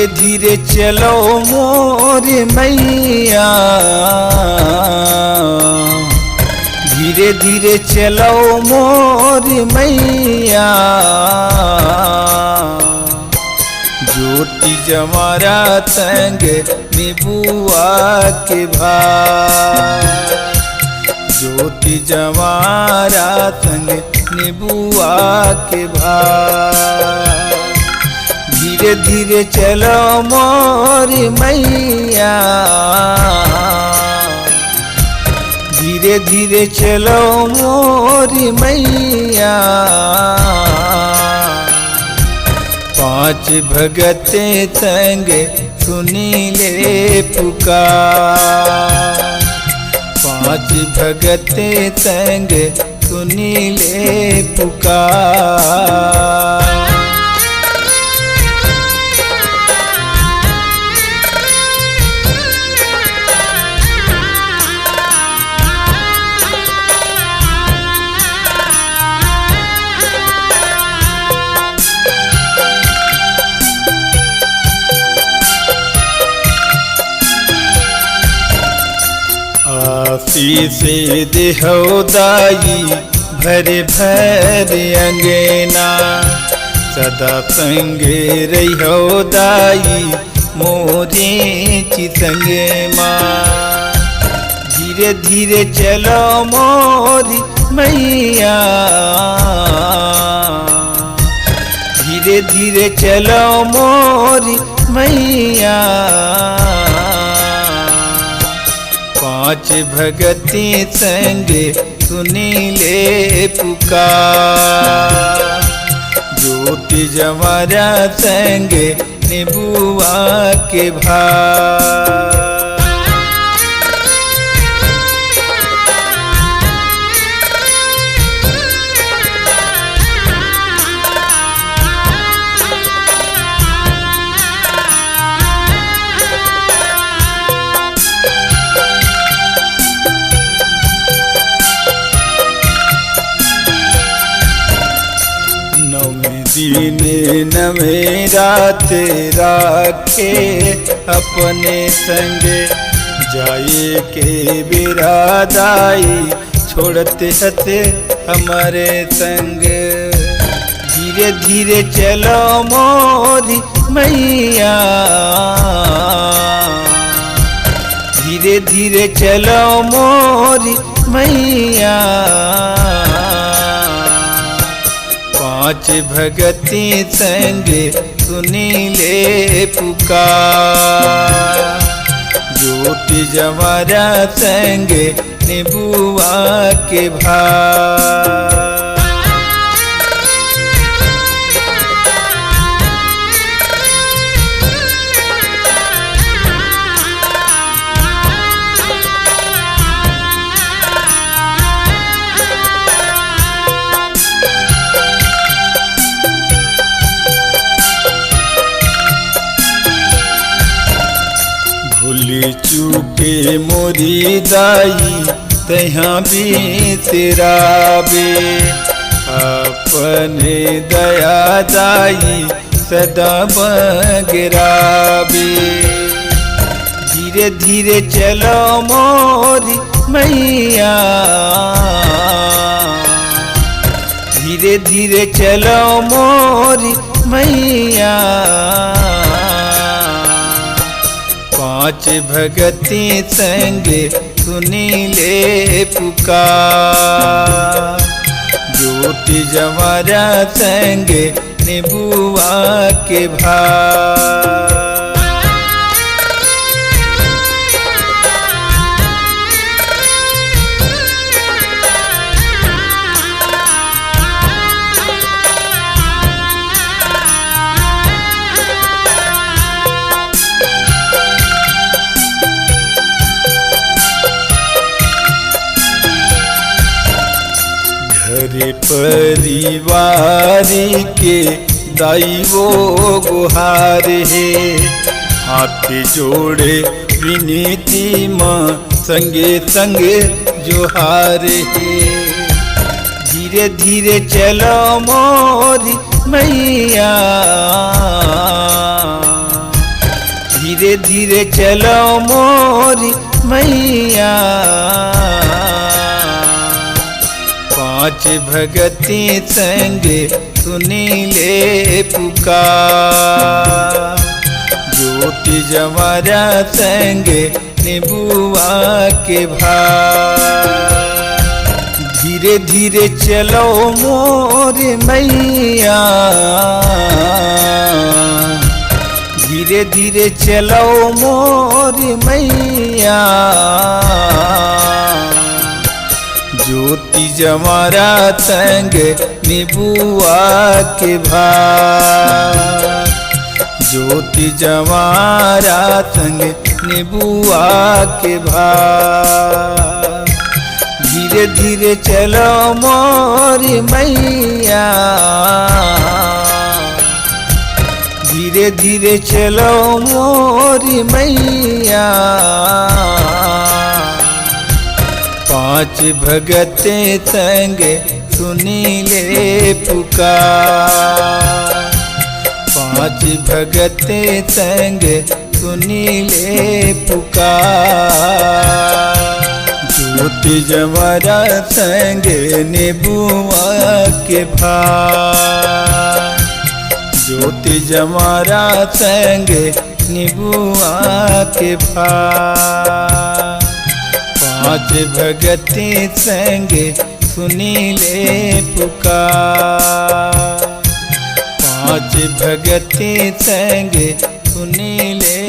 धीरे चलो मोर मैया, धीरे धीरे चलो मोर मैया। ज्योति जमारा संग निबुआ के भाई, ज्योति जमारा संग निबुआ के भाई। धीरे धीरे चलो मोर मैया, धीरे धीरे चलो मोर मैया। पांच भगते संग सुनी ले पुकार, पांच भगते संग सुनी ले पुकार। आशीष देहो दाई भरे भरे अंगना, सदा संगे रहो दाई मोरे चितंगे माँ। धीरे धीरे चलो मोरी मैया, धीरे धीरे चलो मोरी मैया। पांच भगती संग सुनी ले पुकार, ज्योति जमारा संग निबुआ के भाई। दीने नवे रात राखे अपने संग, जाए के बिरादाई छोड़ते हते हमारे संग। धीरे धीरे चलो मोरी मैया, धीरे धीरे चलो मोरी मैया। पांच भगती संग सुनी ले पुकार, ज्योति जमारा संग निबुआ के भाई। भूली चूके मोरी दाई तहाँ भी तेरा बे, अपने दया दाई सदा बगराबे। धीरे धीरे चलो मोरी मैया, धीरे धीरे चलो मोरी मैया। पांच भगती संग सुनी ले पुकार, ज्योति जमारा संग निबुआ के भाई। घर परिवार के दाई वो गुहार है, हाथ जोड़े विनीति माँ संगे संगे जोहार है। धीरे धीरे चलो मोरी मैया, धीरे धीरे चलो मोरी मैया, पांच भगती संगे सुनीले पुकार, ज्योति जमारा संगे निबुआ के भार। धीरे धीरे चलो मोरे मैया, धीरे धीरे चलो मोरे मैया, ज्योति जमारा संग निबुआ के भार, ज्योति जमारा संग निबुआ के भार। धीरे धीरे चलो मोरी मैया, धीरे धीरे चलो मोरी मैया, पांच भगते संग सुनीले पुकार, पांच भगते संग सुनीले पुकार, ज्योति जमारा संगे निबुआ के भार, ज्योति जमारा संगे निबुआ के भार। पांच भगती संगे सुनीले पुकार, पांच भगती संगे सुनीले